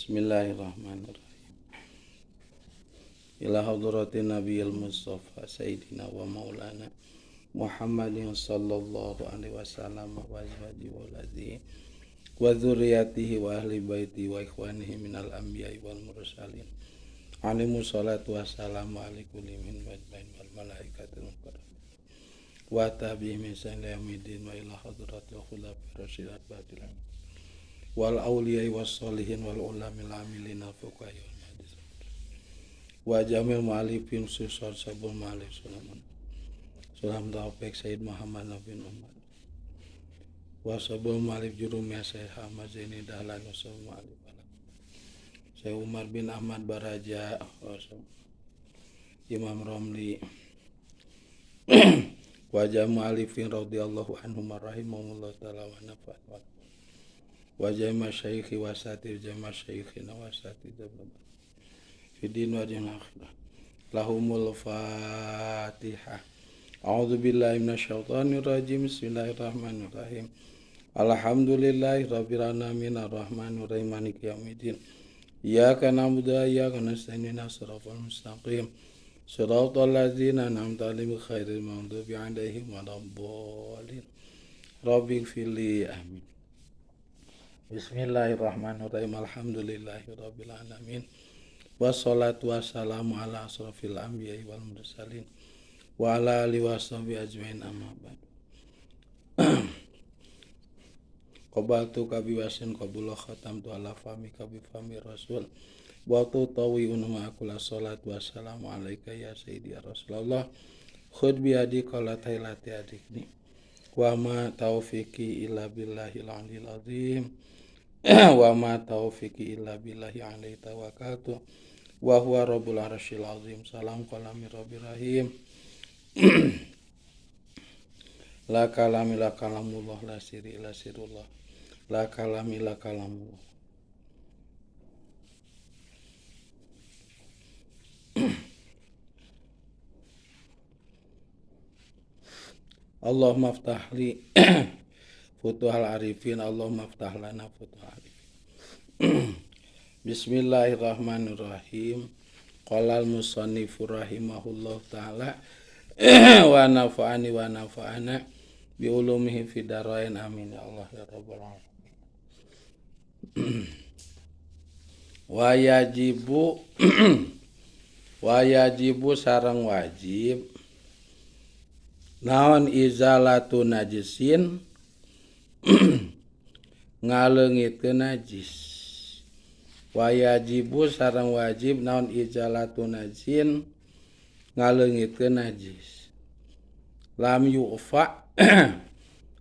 Bismillahirrahmanirrahim. Ila hadratin Nabiyil Mustafa Sayyidina wa Maulana Muhammadin sallallahu alaihi wasallam wa azwajihi wa alihi wa dzurriyyatihi wa ahli baiti wa ikhwanihi minal anbiya'i wal mursalin. Alaihi salatu wassalamu alaikum min majmain wal malaikatil muqarrabin. Wa tabi'ihim ihsan ila yaumil wa ila hadratil khulafa'ir rasyidin batilan. Wal awliyai was solihin wal ulamil amilina fuqaha wal hadis wa jamil mu'alifin susar sabul ma'alif salam taufik Sayyid Muhammad bin Umar wa sabul ma'alif jurumnya Syekh Ahmad Zaini Dahlan wa sabul ma'alif Syekh Umar bin Ahmad Baraja Imam Romli wa jamil mu'alifin radhiyallahu anhum rahimahumullah ta'ala wa nafa'at wa jama syaikhi wa satir jama syaikhina wa satir fidin wa din akhirah lahumul fatihah. A'udzu billahi minasyaitonir rajim. Bismillahirrahmanirrahim. Alhamdulillahi rabbil alamin arrahmanir rahim maliki yaumiddin. Iyyaka na'budu wa iyyaka nasta'in ihdinas siratal mustaqim siratal ladzina an'amta 'alaihim ghairil maghdubi 'alaihim waladdallin. Rabbighfirli amin. Bismillahirrahmanirrahim. Alhamdulillahirabbil alamin. Wassalatu wassalamu ala asrofil anbiya'i wal mursalin wa ala alihi washabihi ajmain amma ba'd. Qabaltu kabiwasin qabula khatamtu ala fami kabifami rasul wa tutawi unma akula salatu wassalamu alaika ya sayyidi ya rasulullah khud bi adi qala tailati adikni wa ma taufiqi illa billahil aliyil azim wa ma taufiqi illa billahi alaihi tawakkaltu wa huwa rabbul arsyil azim. Salam qalami rabbir rahim. La kalami la kalamullah la siri la sirullah la kalami la kalamullah. Allahumma aftah li futuhal arifin. Allahumma aftah lana futuhal arifin. Bismillahirrahmanirrahim. Qala al-musannifu rahimahullah ta'ala wa nafa'ani wa nafa'ana bi ulumihi fid dharain amin ya Allah ya rabbal alamin. Wa yajibu sareng wajib naon izalatu najisin ngaleungitkeun najis. Wa yajibu sareng wajib naon izalatu najin ngaleungitkeun najis. Lam yu'fa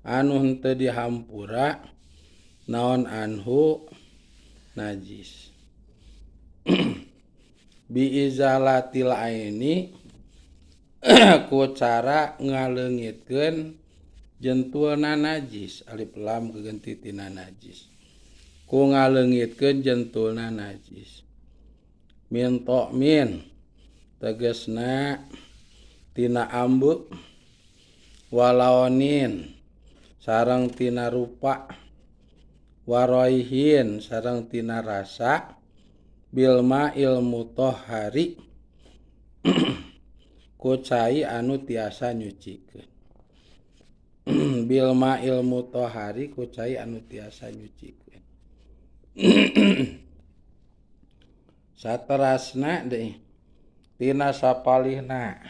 anu henteu dihampura naon anhu najis. Bi izalatil aini ku cara ngaleungitkeun jentulna najis. Alif lam geganti tina najis. Ku ngaleungitkeun jentulna najis. Min ta'min tegasna tina ambeuk walaonin sareng tina rupa waroihin sareng tina rasa bilma ilmu tohari ku cai anu tiasa nyucikeun. Bilma ilmu tohari ku cai anu tiasa nyucikeun. Saterasna deui tina sapalihna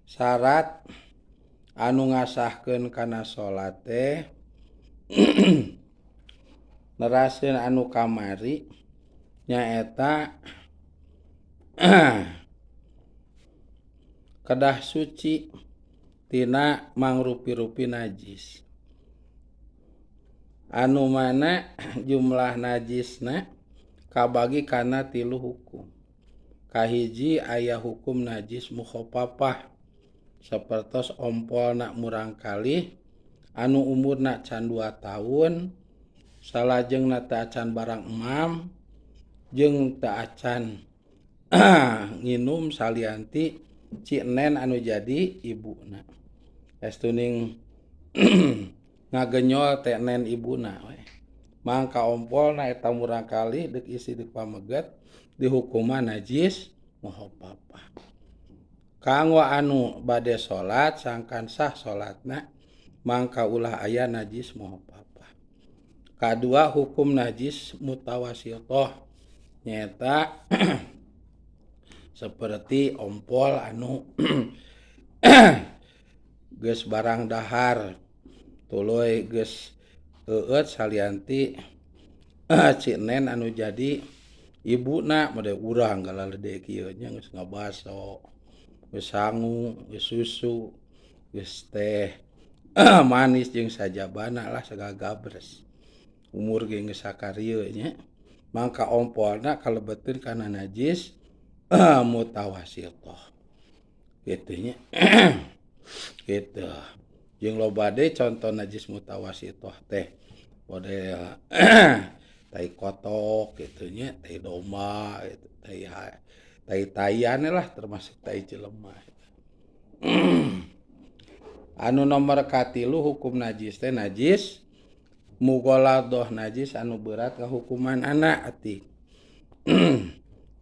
syarat anu ngasahkeun kana salat teh neraseun anu kamari nyaeta kedah suci tina mangrupi-rupi najis. Anu mana jumlah najisna kabagi kana 3 hukum. Kahiji aya hukum najis mukhafafah sapertos ompolna murang kalih anu umurna can 2 tahun salajengna teu acan barang emam jeung teu acan nginum salianti cinen anu jadi ibuna. Estuning ngagenyol teh nen ibuna we. mangka ompolna eta murang kali deuk isi deuk pameget dihukuman najis moho papa. Kanggo anu bade salat sangkan sah salatna mangka ulah aya najis moho papa. Kadua hukum najis mutawasitoh nyata seperti ompol anu geus barang dahar tuluy geus eueut salianti cinen anu jadi ibuna mode urang galalede kieu nya geus ngabaso geus sangu geus susu geus teh manis jeung sajabana lah sagagabres umur ge geus sakarieu nya mangka ompolna kalebetkeun kana najis mutawasitoh kitu nya gitu jeung loba deui conto najis mutawasitoh teh model tai kotok gitu nya tai domba gitu tai-taian lah termasuk tai jelema anu nomor katilu hukum najis teh najis mughaladoh najis anu berat ka hukuman anak ati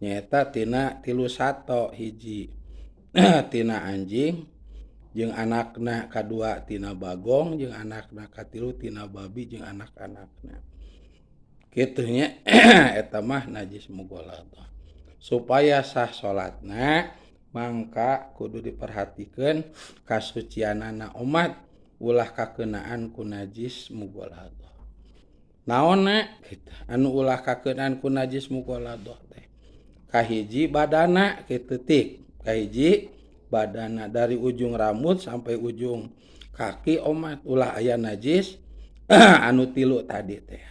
nyata tina 31 hiji tina anjing jeung anakna kadua tina bagong jeung anakna katilu tina babi jeung anak-anakna kitu nya eta mah najis mughaladoh supaya sah salatna mangka kudu diperhatikeun kasucianana umat ulah kakeunaan ku najis mughaladoh naonna kitu anu ulah kakeunaan ku najis mughaladoh teh kahiji badana kitu tik kahiji badana dari ujung rambut sampai ujung kaki umat ulah aya najis anu tilu tadi teh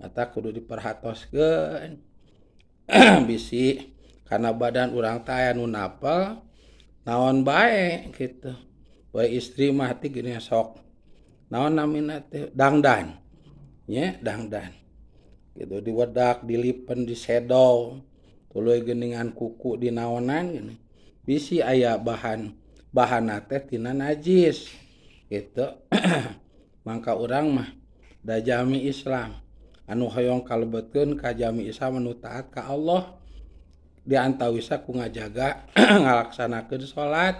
mata kudu diperhatoskeun bisi karena badan urang teh anu napal naon bae kitu bae istri mah teh gini sok naon namina teh dangdan nya dangdan gitu diwedak dilipen disedow tuluy geuningan kuku dinaonan gini bisi aya bahan teh tina najis gitu mangka urang mah da jami Islam anu hoyong kalebetkeun ka jami Islam anu taat ka Allah diantawisa ku ngajaga ngalaksanakeun salat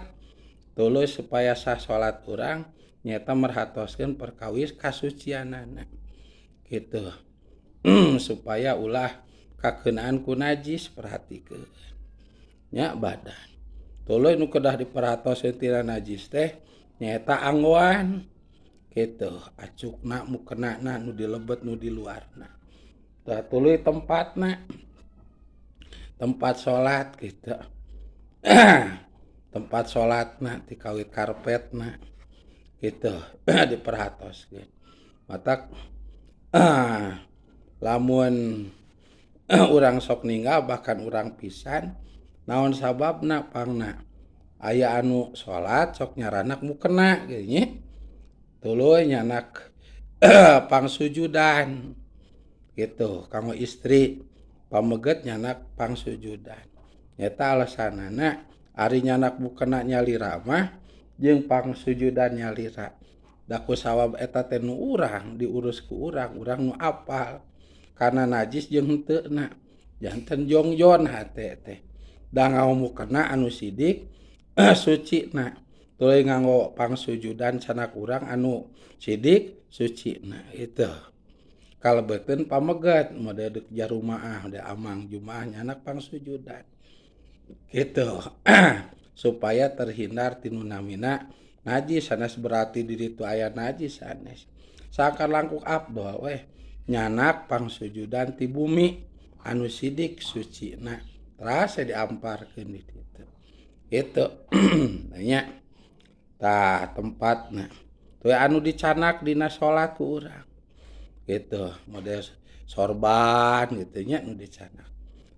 tuluy supaya sah salat urang nyata merhatoskeun perkawis kasucianana gitu supaya ulah kakeunaan ku najis perhatikeun nya badan tuluy nu kedah diperhatoskeun tina najis teh nyaeta anggoan kitu acukna mukenana nu dilebet nu di luarna tah tuluy tempat salat kitu tempat salatna ti kawit karpetna kitu diperhatoskeun matak lamun urang sok ninggal bahkan urang pisan naon sababna pangna aya anu salat sok nyaranak mukena kitu nya tuluy nyanak pangsujudan gitu kanggo istri pameget nyanak pangsujudan nyata alasanana ari nyanak mukena nyalira mah jeung pangsujudan nyalira da ku sawab eta teh nu urang diurus ku urang nu apal kana najis jeung henteu janten jongjon hate teh da ngaomukena anu sidik sucina tuluy nganggo pangsujudan sanak urang anu sidik sucina itu kalebetkeun pameget mode deuk jarumaah de amang jumaah nyanak pangsujudan gitu supaya terhindar tinu namina najis sanes berarti di ditu aya najis sanes sakan langkung afdol weh nyanak pangsujudan ti bumi anu sidik sucina terasa diamparkeun di ditu itu nya tah tempatna teu anu dicanak dina salat ku urang gitu model sorban gitu nya nu dicanak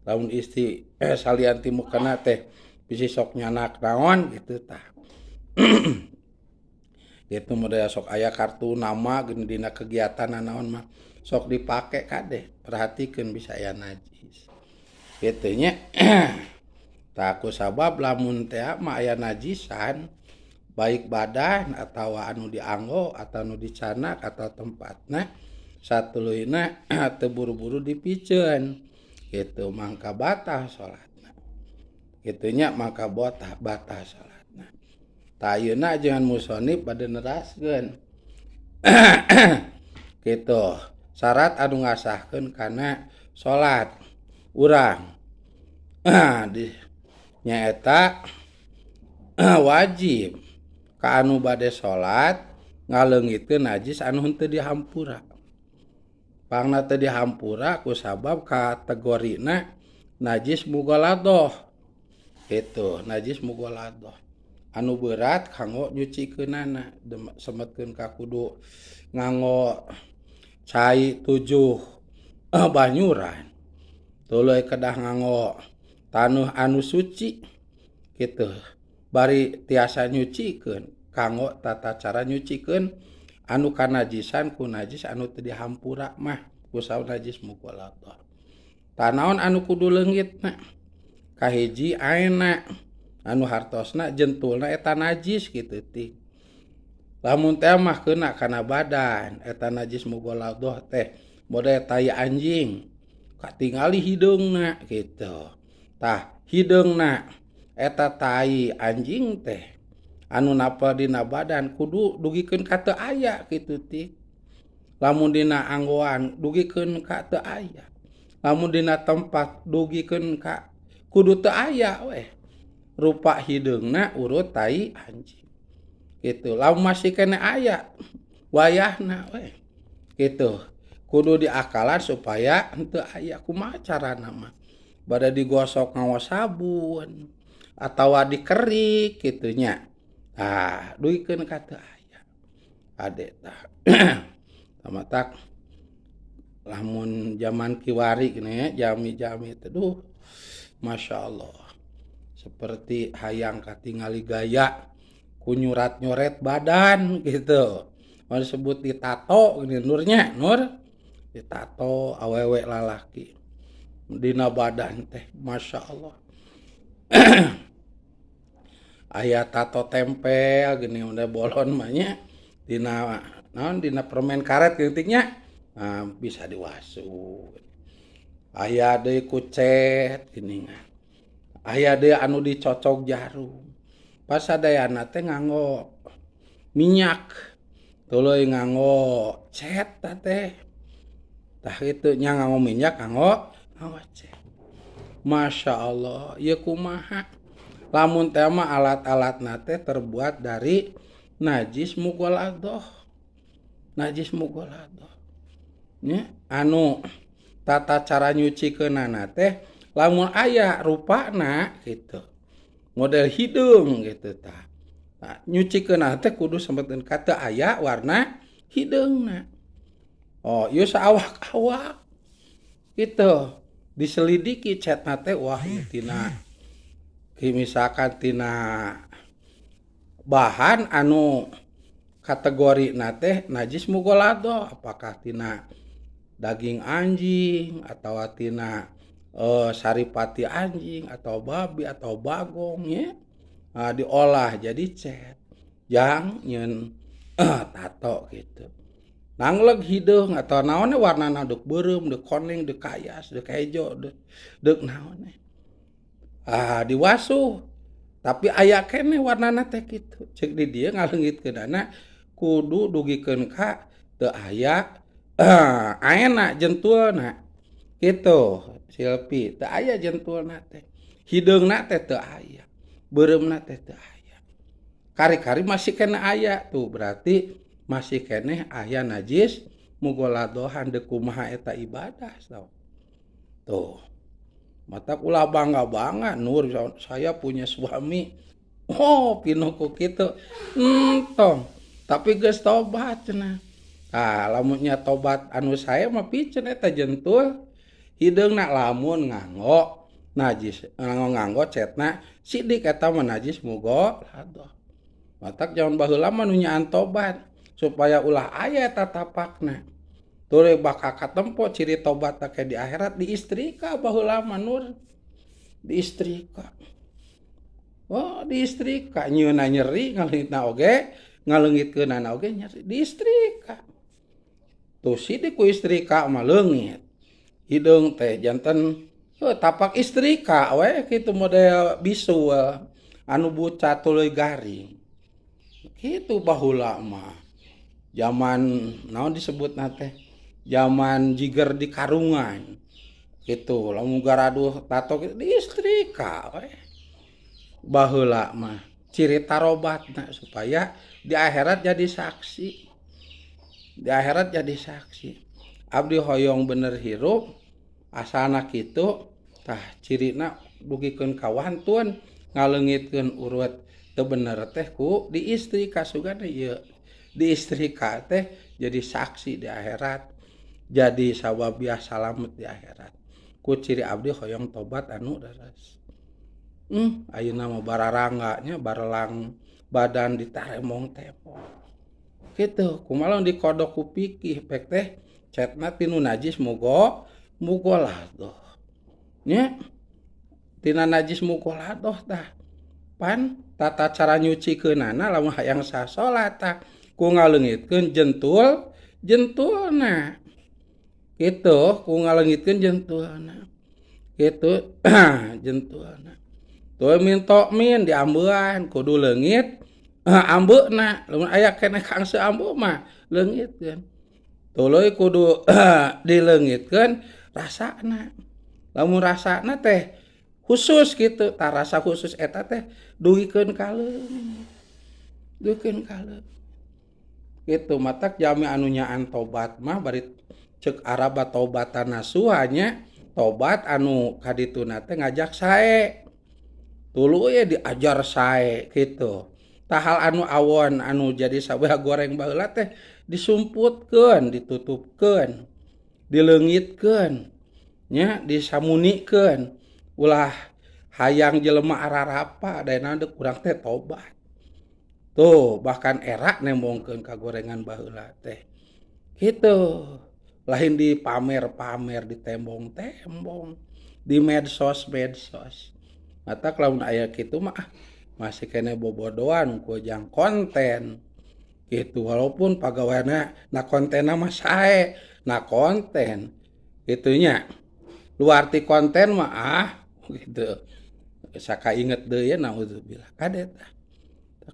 lamun istri salianti mukena teh bisi sok nyanak naon gitu tah gitu model sok aya kartu nama gini dina kegiatan naon mah sok dipake kade perhatikeun bisa aya najis gitu nya tah ku sabab lamun teh mah aya najisan baik badan atau anu dianggo atau anu dicanak atau tempatna satuluyna teu buru-buru dipiceun kitu mangka batal salatna kitu nya mangka batal salatna ta ayeuna jangan musonif bade neraskeun kitu syarat anu ngasahkeun kana salat urang nyaeta wajib ka anu bade salat ngaleungitkeun najis anu henteu dihampura pangna teu dihampura ku sabab kategorina najis mughaladoh kitu najis mughaladoh anu berat kanggo nyucikeunana semetkeun ka kudu nganggo cai 7 banyuran tuluy kedah nganggo tanuh anu suci kitu bari tiasa nyucikeun kanggo tata cara nyucikeun anu kanajisan ku najis anu teu dihampura mah ku najis mughaladoh tanaon anu kudu leungitna kahiji aena anu hartosna jentulna eta najis kitu ti lamun teh mah keuna kana badan eta najis mughaladoh teh model tai anjing katingali hideungna kitu tah hideungna eta tai anjing teh anu napal dina badan kudu dugikeun ka teu aya kitu ti lamun dina anggoan dugikeun ka teu aya lamun dina tempat dugikeun ka kudu teu aya we rupa hideungna urut tai anjing gitu lamun masih kena aya wayahna we gitu kudu diakalan supaya henteu aya kumaha carana mah bada digosok ngawa sabun atawa dikerik kitu nya duikeun ka teu aya ade tah tamatak lamun zaman kiwari gini jami-jami teh masyaallah seperti hayang katingali gaya ku nyurat-nyoret badan gitu. Mau disebut ditato gini nurnya, nur ditato awewe lalaki dina badan teh Masya Allah. Aya tato tempel gini udah bolon mahnya dina naon dina permen karet geutingnya bisa diwasu. Aya deui kucet gini aya deui anu dicocok jarum. Pas sadayana teh nganggo minyak tuluy nganggo cet teh tah kitu nya nganggo minyak nganggo cet. Masya Allah ieu kumaha lamun teh mah alat-alatna teh terbuat dari najis mughaladoh. Najis mughaladoh. Nya anu tata cara nyucikeunana teh lamun aya rupana gitu. Model hidung gitu tah. Nah, nyucikeunana teh kudu sempeteun ka teu aya warna hideungna. Oh, ieu saawak-awak. Gitu. Diselidiki cetna teh wah tina misalkan tina bahan anu kategorina teh najis mughaladoh apakah tina daging anjing atau tina saripati anjing atau babi atau bagong ya diolah jadi cet jang nyeun tato gitu nangleg hideung atau naonnya warnana deuk beureum deuk koneng deuk kayas deuk hejo deuk naonnya diwasu tapi aya keneh warnana teh kitu ceuk di dieu ngaleungitkeunana kudu dugikeun ka teu aya aena jentulna kitu silpi teu aya jentulna teh hideungna teh teu aya beureumna teh teu aya kari-kari masih kena aya tuh berarti masih keneh aya najis mughaladohan deuk kumaha eta ibadah tuh mata ulah bangga-bangga nur saya punya suami pinuku kitu tong tapi geus tobat cenah lamunnya tobat anu saya mah piceun eta jentul hideungna lamun nganggo najis nganggo cetna sidik eta mah najis mughaladoh matak jaman baheula mah nu nyaan tobat supaya ulah aya eta tapakna tuluy bakal katempo ciri tobat teh di akhirat diistrika baheula mah nur diistrika diistrika nyieunna nyeri ngaleungitna oge ngaleungitkeunana oge nyeri diistrika tuh sidik ku istrika mah leungit hideung teh janten tapak istrika we kitu model bisu anu bucat tuluy garing kitu baheula mah zaman naon disebutna teh zaman jiger di karungan gitu lamun garaduh tato diistrika we baheula mah ciri tarobatna supaya di akhirat jadi saksi di akhirat jadi saksi abdi hoyong bener hirup asana kitu tah cirina dugikeun ka wantun ngaleungitkeun urut teu bener teh ku di istri kasugan ieu di istri ka teh jadi saksi di akhirat jadi sawabiah salamet di akhirat ku ciri abdi hoyong tobat anu daras ayeuna mah bararangganya barelang badan ditaremong tepong kitu kumaha dikodok ku pikih pek teh cetna tinu najis mugo ladoh nya tina najis mugo ladoh tah pan tata cara nyucikeunana lamun hayang sah salat tah ku ngaleungitkeun jentulna kitu ku ngaleungitkeun jentulna kitu jentulna tuh min diambean kudu leungit ambeuna lamun aya keneh kangse ambe mah leungitkeun tuluy kudu dileungitkeun rasana lamun rasana teh khusus kitu tah rasa khusus eta teh dugikeun ka leungit kitu matak jami anu nyaan tobat mah bari ceuk Arab taubatan nasuhanya tobat anu kadituna teh ngajak sae tuluy diajar sae kitu tah hal anu awon anu jadi sabeha goreng baheula teh disumputkeun ditutupkeun dileungitkeun nya disamunikeun ulah hayang jelema ararapa daena deuk urang teh tobat tuh bahkan era nembongkeun ka gorengan baheula teh kitu lain di pamer-pamer di tembong-tembong di medsos matak lamun aya kitu mah masih kene bobodohan ku jang konten gitu walaupun pagaweana na kontenna mah sae na konten gitunya luar ti konten mah gitu saka inget deui naudzubillah kade tah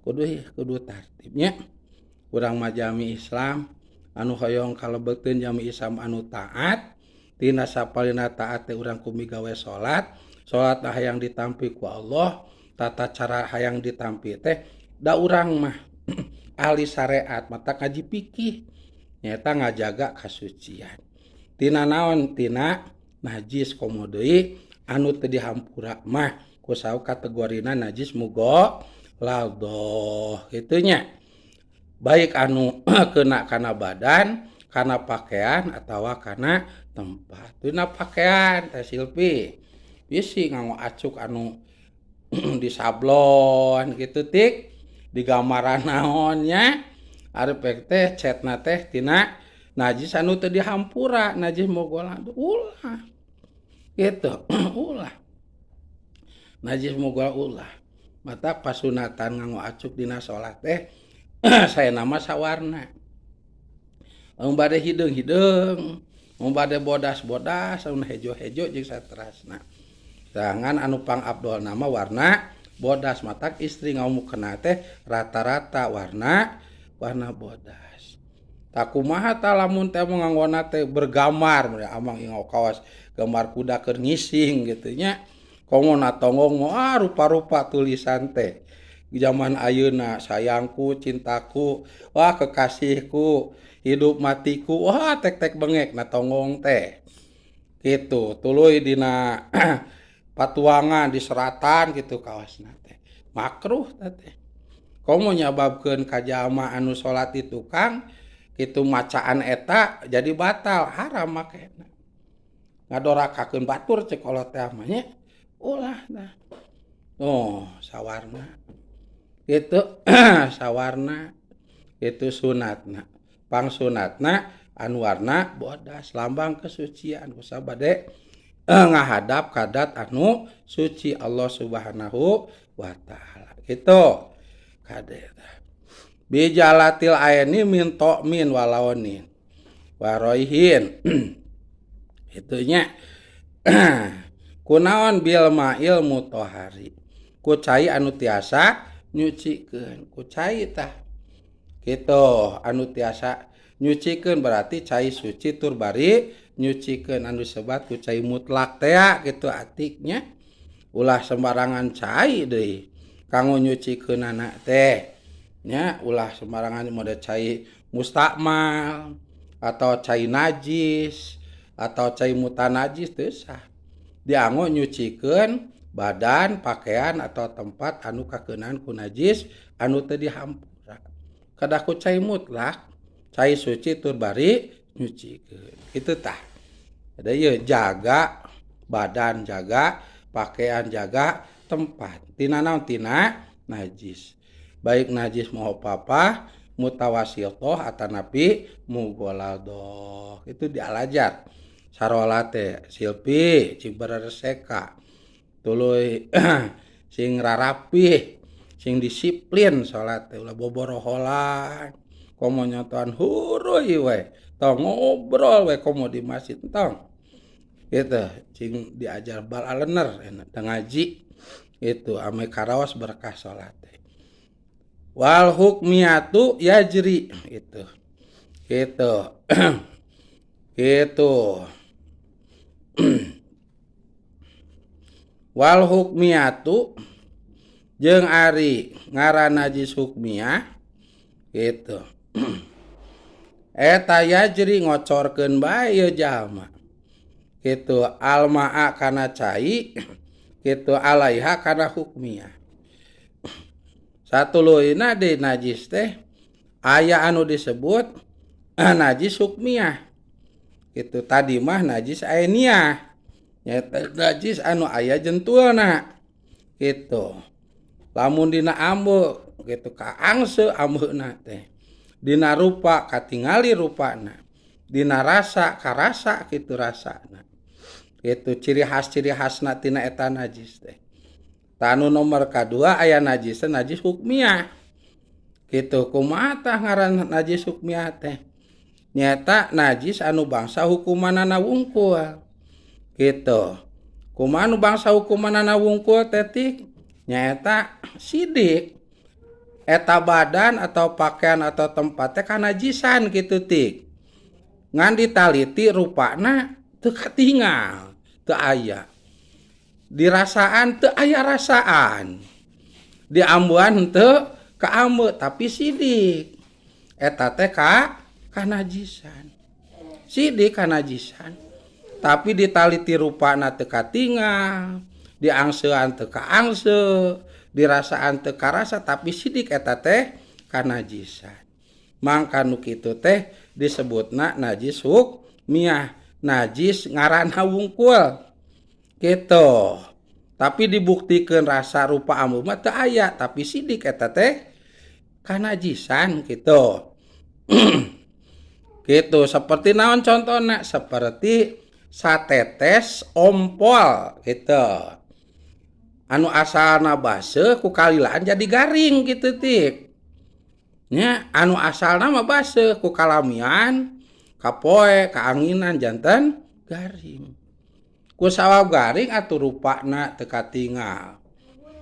kudu tartibnya urang mah jami Islam anu hoyong kalebeuteun jami Islam anu taat tina sapalina taat teh urang kumi gawe salat hayang ditampi ku Allah tata cara hayang ditampi teh da urang mah ahli syariat mata ngaji fikih nyata ngajaga kasucian tina naon tina najis komo deui anu teu dihampura mah ku saha kategorina najis mugo ladoh gitunya baik anu kena kana badan kana pakaian atawa kana tempat tina pakaian teh Silpi bisi nganggo acuk anu disablon gitu tik digamaran naonnya ari pek teh cetna teh tina najis anu teu dihampura najis mogola ulah gitu ulah najis mogola ulah mata pasunatan nganggo acuk dina salat teh saya nama sawarna mun bade hideung mun bade bodas-bodas anu hejo-hejo jeung saterasna jangan anu pang abdol nama warna bodas matak istri ngamukeunna teh rata-rata warna bodas tak kumaha tah lamun teh nganggona teh bergambar amang ingau kawas gambar kuda keur ngising gitu nya kongona tonggong mah rupa-rupa tulisan teh zaman ayeuna sayangku cintaku wah kekasihku hidup matiku wah tek-tek bengek na tonggong teh gitu tuluy dina patuangan di seratan gitu kawasna teh makruh teh komo nyababkeun ka jalma anu salat di tukang kitu macaan eta jadi batal haram makena ngadorakakeun batur cek kolot teh mah nya ulah tah sawarna gitu sawarna itu sunatna pangsunatna anu warna bodas lambang kesucian ku sabade ngahadap kadat anu suci Allah Subhanahu wa taala gitu kade bijalatil aini min ta'min walaunin waroihin itunya kunaon bil ma'il mutahhari ku cai anu tiasa nyucikeun ku cai tah kitu anu tiasa nyucikeun berarti cai suci tur bari nyucikeun anu sebat ku cai mutlak teh kitu atiknya ulah sembarangan cai deui kanggo nyucikeun anak teh nya ulah sembarangan mode cai mustakmal atau cai najis atau cai mutanajis teu sah dianggo nyucikeun badan pakaian atau tempat anu kakeunaan ku najis anu teu dihampura kada ku cai mutlak cai suci tur bari nyucikeun kitu tah ada ieu jaga badan jaga pakaian jaga tempat tina naon tina najis baik najis mau papa mutawassithah atanapi mughaladah itu dialajar sarolat teh silpi cing bereseka tuluy sing rarapih sing disiplin salat teh ulah boboroholan komo nyotoan huruy we tong ngobrol we komo di masjid tong gitu cing diajar bal alener da ngaji itu ame karaos berkah salat teh wal hukmiyatu yajri itu gitu gitu wal hukmiyatu jeung ari ngaran najis hukmiyah gitu eta yajri ngocorkeun bae ieu jalma gitu almaa kana cai gitu alaiha kana hukmiyah satuluina di najis teh aya anu disebut najis hukmiyah gitu tadi mah najis ainiyah nyaeta najis anu aya jentulna gitu lamun dina ambeuk gitu kaangse ambeuna teh dina rupa katingali rupana dina rasa karasa kitu rasana kitu ciri khasna tina eta najis teh tanu nomor kadua aya najis najis hukmiyah kitu kumaha tah ngaran najis hukmiyah teh nyata najis anu bangsa hukumanana wungkul gitu kumaha anu bangsa hukumanana wungkul teh tik nyata sidik eta badan atau pakaian atau tempat teh kanajisan gitu tik ngan ditaliti rupana teu katingal teu aya dirasaan teu aya rasaan diambuan teu kaambe tapi sidik eta teh kanajisan sidik kanajisan tapi ditaliti rupana teu katingal diangseuan teu kaangse dirasaan teu karasa tapi sidik eta teh kanajisan mangka nu kitu teh disebutna najis hukmiyah najis ngaranna wungkul gitu tapi dibuktikeun rasa rupa ambu mah teu aya tapi sidik eta teh kanajisan gitu gitu seperti naon contona seperti satetes ompol gitu anu asalna baseuh ku kalilaan jadi garing gitu tik nya anu asalna mah baseuh ku kalamian kapoe kaanginan janten garing ku sawab garing atuh rupana teu katingal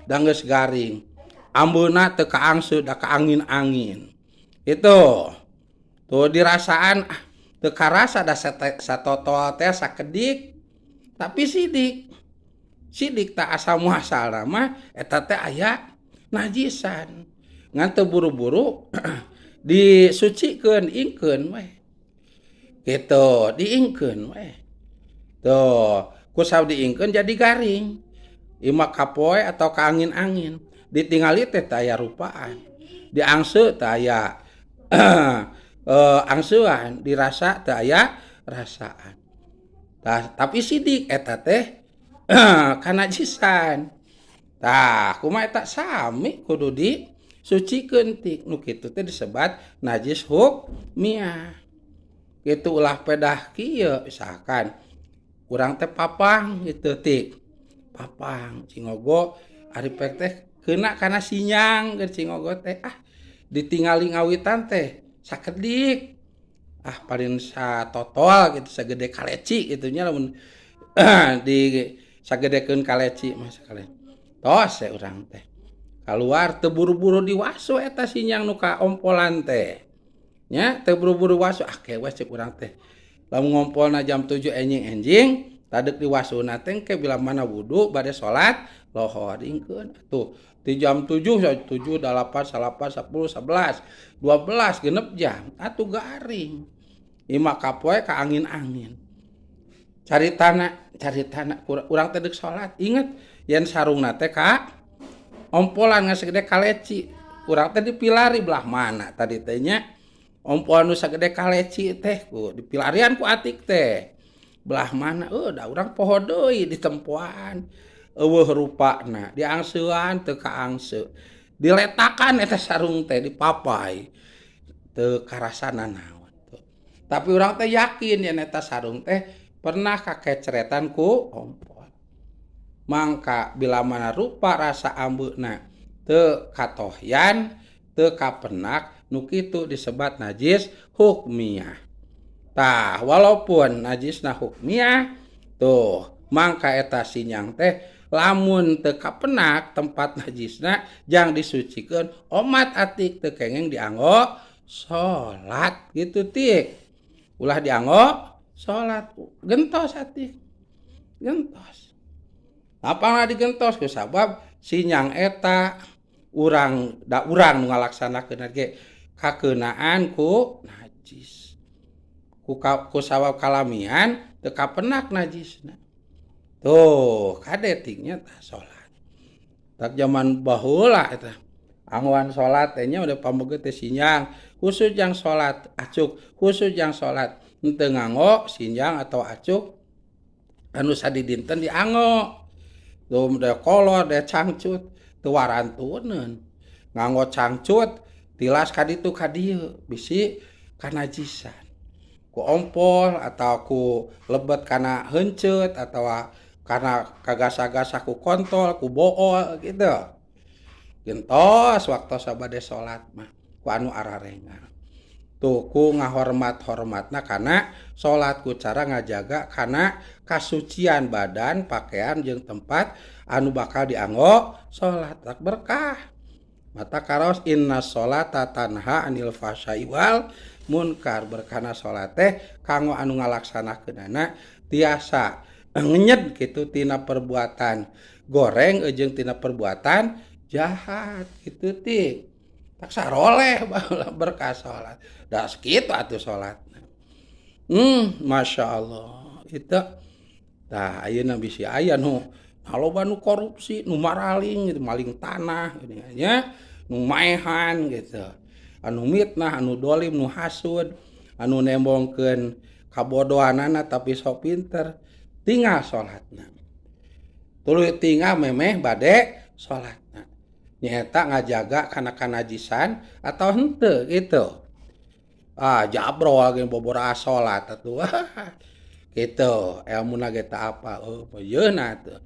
da geus garing ambeuna teu kaangse da kaangin-angin itu tuh dirasaan teu karasa da satotol teh sakedik tapi sidik tak asa muasalna mah eta teh aya najisan ngan teu buru-buru disucikeun ingkeun we gitu diingkeun we tuh ku saw diingkeun jadi garing imak kapoe atau kaangin-angin ditingali teh aya rupaan diangse teh aya angsuan dirasa teu aya rasaan tapi sidik eta teh kanajisan tah kumaha eta sami kudu disucikeun tik nu kitu teh disebat najis hukmiyah kitu ulah pedah kieu misalkan urang teh papang gitu tik papang cingogo ari pek teh keuna kana sinyang keur cingogo teh ditingali ngawitan teh sakedik paling satotol gitu sagede kaleci gitunya lamun di sagedekeun kaleci mah sakali tos urang teh keluar teu buru-buru diwaso eta sinyang nu kaompolan teh nya teu buru-buru waso kewe cek urang teh lamun ngompolna jam 7 enjing tadek diwasona teh ke bila mana wudu bade salat lohor ingkeun atuh di jam 7 8 9 10 11 12 genep jam atuh garing ima kapoe ka angin-angin caritana urang teh deuk salat inget yen sarungna teh ka ompolan geus sagede kaleci urang teh dipilari belah mana tadi teh nya ompolan nu sagede kaleci teh ku dipilarian ku atik teh belah mana da urang poho deui di tempoan eueuh rupana diangseuan teu kaangse diletakan eta sarung teh dipapai teu karasana naon tapi urang teh yakin yen eta sarung teh pernah kakeceretan ku ompol mangka bila mana rupa rasa ambeuna teu katohyan teu kapenak nu kitu disebat najis hukmiyah tah walaupun najisna hukmiyah tuh mangka eta sinyang teh lamun teu kapenak tempat najisna jang disucikeun omat atik teu kengeng dianggo salat gitu tik ulah dianggo salat gentos atik gentos apana digentos ku sabab sinyang eta urang nu ngalaksanakeun ge kakeunaan ku najis ku sabab kalamian teu kapenak najisna tuh kadetiknya tah salat tak zaman baheula eta anggoan salat teh nya udah pameugeut teh sinyang khusus yang salat acuk khusus yang salat henteu nganggo sinyang atau acuk anu sadidinten dianggo tuh da kolot da cangcut teu warantuneun nganggo cangcut tilas ka ditu ka dieu bisi kanajisan ku ompol atau ku lebet kana heuncet atau karena kagasa-gasa ku kontol ku bool gitu gentos waktu sabade salat mah ku anu ararengan tuh ku ngahormat-hormatna kana salat ku cara ngajaga kana kasucian badan pakaian jeung tempat anu bakal dianggo salat tak berkah mata karos inna sholata tanha anil fahsya'i wal munkar berkana salat teh kanggo anu ngalaksanakeunana tiasa ngenyed kitu tina perbuatan goreng jeung tina perbuatan jahat kitu ti tak saroleh berkah salat da sakitu atuh salatna Masya Allah itu tah ayeuna bisi aya nu loba nu korupsi nu maraling gitu maling tanah gitu nya nu maehan gitu anu mitnah anu dolim nu hasud anu nembongkeun kabodohanana tapi sok pinter tinggal salatna tuluy tinggal memeh bade salatna nyaeta ngajaga kana kanajisan atau henteu gitu jabrol ge bobor salat atuh gitu ilmuna ge teh apa yeuna teh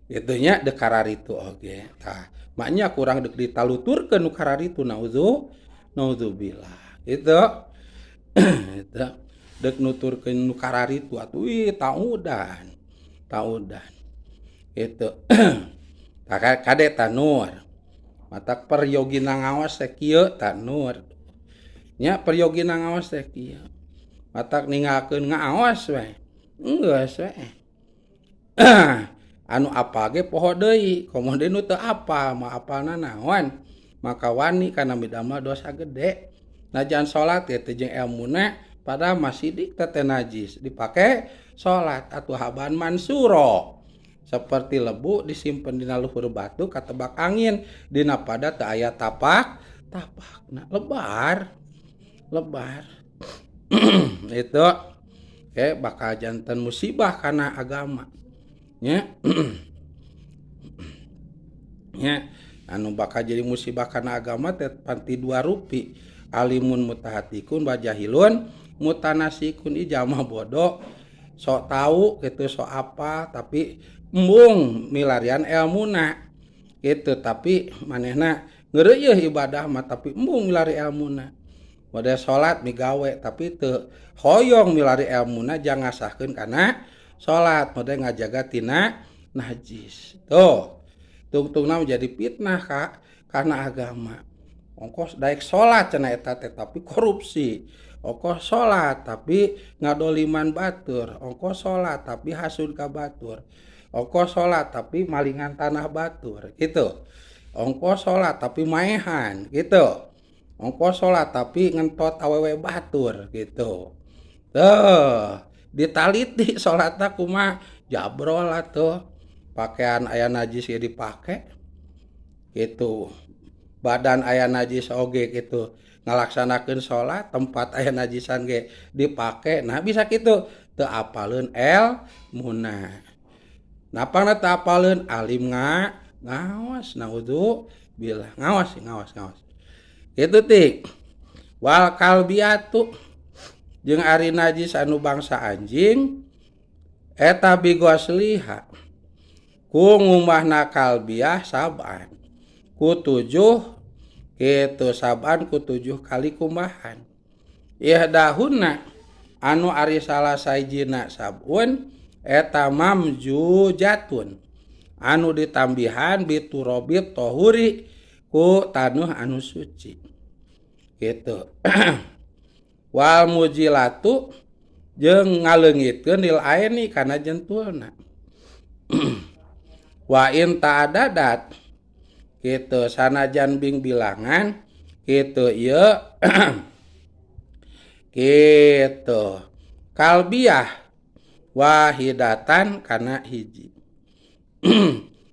itunya dek kararitu oge tah maknya kurang dek ditaluturkeun nu kararitu naudzubillah itu itu dek nuturkeun nu kararitu atuh taudan itu tah kade tanur matak peryogina ngaos teh kieu tanur nya peryogina ngaos teh kieu matak ninggalkeun ngaos we geus we anu apa ge poho deui komodo nu teu apa mah apalna naon maka wani kana midamel dosa gede najan salat teh jeung ilmuna padahal masih dik teh najis dipake salat atuh haban mansuro seperti lebu disimpen dina luhur batu katebak angin dina pada teu aya tapakna lebar itu bakal janten musibah kana agama nya nya anu bakal jadi musibah kana agama teh panti 2 rupi alimun mutahatikun wa jahilun mutanasikun ijamah bodoh sok tahu gitu sok apa tapi embung milarian ilmuna gitu tapi manehna ngeureuyeuh ibadah mah tapi embung milari ilmuna model salat migawe tapi teu hoyong milari ilmuna jangan ngasahkeun kana salat model ngajaga tina najis tuh tungtungna menjadi fitnah Kak karena agama ongkos daek salat cenah eta teh tapi korupsi ongkos salat tapi ngadoliman batur ongkos salat tapi hasud ka batur ongkos salat tapi malingan tanah batur gitu ongkos salat tapi maehan gitu ongkos salat tapi ngentot awewe batur gitu tuh ditaliti salatna kumaha jabrol atuh pakaian aya najis ge dipake gitu badan aya najis oge gitu ngalaksanakeun salat tempat aya najisan ge dipake nah bisa kitu teu apaleun ilmuna napana teu apaleun alim ngawas naudzubillah ngawas kitu tik wal kalbiatu jeung ari najis anu bangsa anjing eta bigosliha ku ngumahna kalbiah sab'an ku 7 kitu sab'an ku 7 kali kumbahan ihdahunna anu ari salah sajina sab'un eta mamjujatun anu ditambihan biturobit tohuri ku tanuh anu suci gitu wal mujilatu jeung ngaleungitkeun lil aini kana jentulna wa in ta'adadat kitu sanajan bing bilangan kitu ieu kitu kalbiah wahidatan kana hiji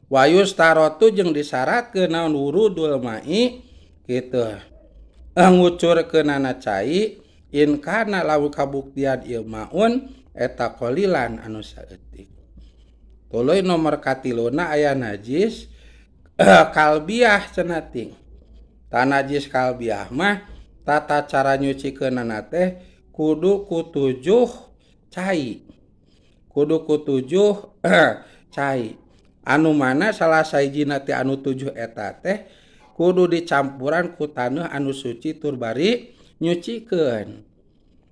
wa yustaratu jeung disyaratkeun naon wurudul mai kitu ngucurkeunana cai in kana lamun kabuktian ieu maun eta qalilan anu saeutik tuluy nomor katiluna aya najis kalbiah cenah ting ta najis kalbiah mah tata cara nyucikeunana teh kudu ku 7 cai cai anu mana salah sahijina ti anu 7 eta teh kudu dicampuran ku taneuh anu suci tur bari nyucikeun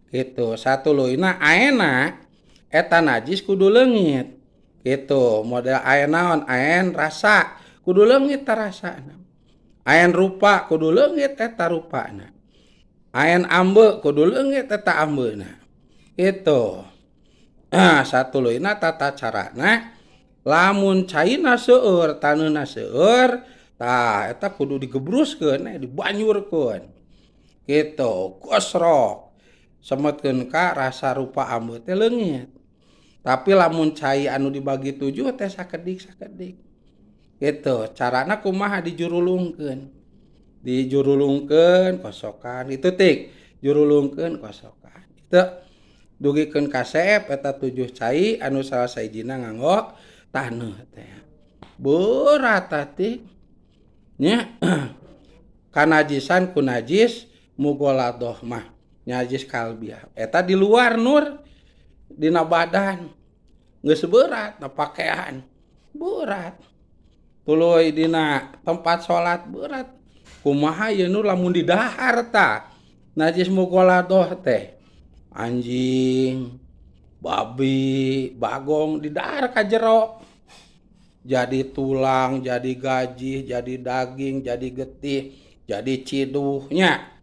gitu satuluina aena eta najis kudu leungit gitu model aen naon aen rasa kudu leungit ta rasana aen rupa kudu leungit eta rupana aen ambeu kudu leungit eta ambeuna gitu satuluina tata carana lamun caina seueur taneuna seueur tah eta kudu digebruskeun dibanyurkeun gitu gosrok semetkeun ka rasa rupa ambeu teh leungit tapi lamun cai anu dibagi 7 teh sakedik gitu carana kumaha dijurulungkeun kosokan itu tik jurulungkeun kosokan itu dugikeun ka seep eta 7 cai anu salah sahijina nganggo taneuh teh berat tik nya kanajisan ku najis mugoladoh mah najis kalbiah eta di luar nur dina badan geus berat na pakaian berat tuluy dina tempat salat berat kumaha ye nur lamun di dahar ta najis mugoladoh teh anjing babi bagong di dahar ka jero jadi tulang jadi gajih jadi daging jadi getih jadi ciduhnya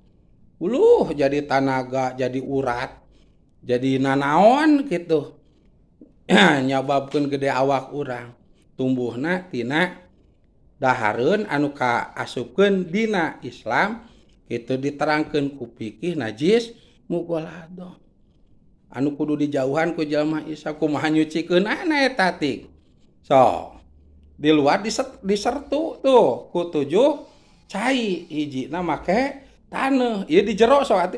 jadi tanaga jadi urat jadi nanaon gitu nyababkeun gede awak urang tumbuhna tina dahareun anu kaasupkeun dina Islam itu diterangkeun ku fikih najis mugoladoh anu kudu dijauhan ku jalma Isa kumaha nyucikeun eta tik so di luar disertu tuh ku 7 cai hijina make taneuh ieu di jero sok ati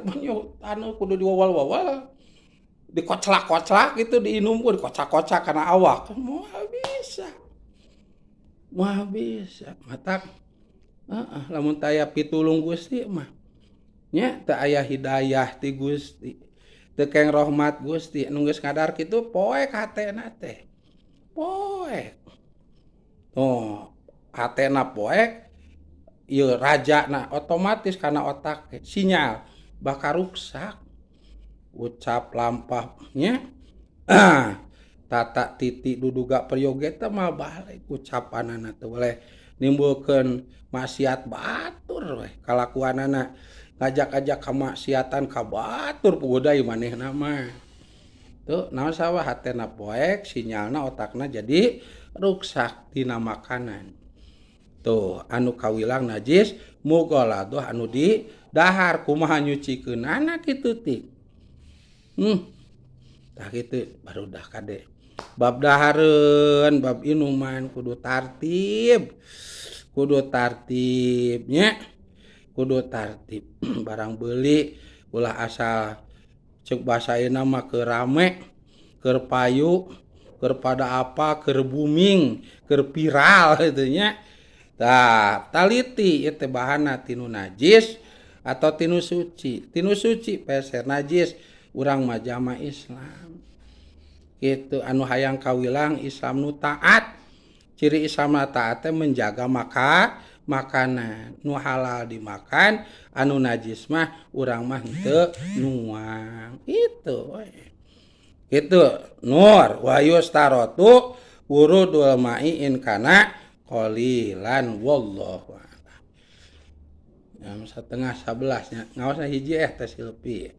taneuh kudu diwawal-wawal dikoclak-koclak gitu diinumkeun dikocak-kocak kana awak moal bisa matak lamun taya pitulung Gusti mah nya teu aya hidayah ti Gusti teu keng rahmat Gusti anu geus ngadar kitu poek hatena teh poek hatena poek ieu rajana otomatis kana otak sinyal bakal ruksak ucap lampahnya tata titik duduga priyoge teh mah balik ucapanana teh boleh nimbulkeun maksiat batur we kalakuanana ngajak-ajak kamaksiatan ka batur puguday manehna mah tuh naon sawah hatena poek sinyalna otakna jadi ruksak dina makanan tuh anu kawilang najis mughaladhah anu di dahar kumaha nyucikeunana kitu ti tah kitu barudah kade bab dahareun bab inuman kudu tartibnya kudu tartib barang beuli ulah asal ceuk basa ayeuna mah keur rame keur payu keur pada apa keur booming keur viral kitu nya tah taliti ieu teh bahanna tinu najis atau tinu suci peser najis urang mah jamaah Islam gitu anu hayang kawilang Islam nu taat ciri Islam nu taat teh menjaga makanan nu halal dimakan anu najis mah urang mah henteu nuang itu gitu nur wa yustaratu wurudul ma'i in kana qalilan wallahu a'lam jam 10:30 nya ngaos hiji teh silpi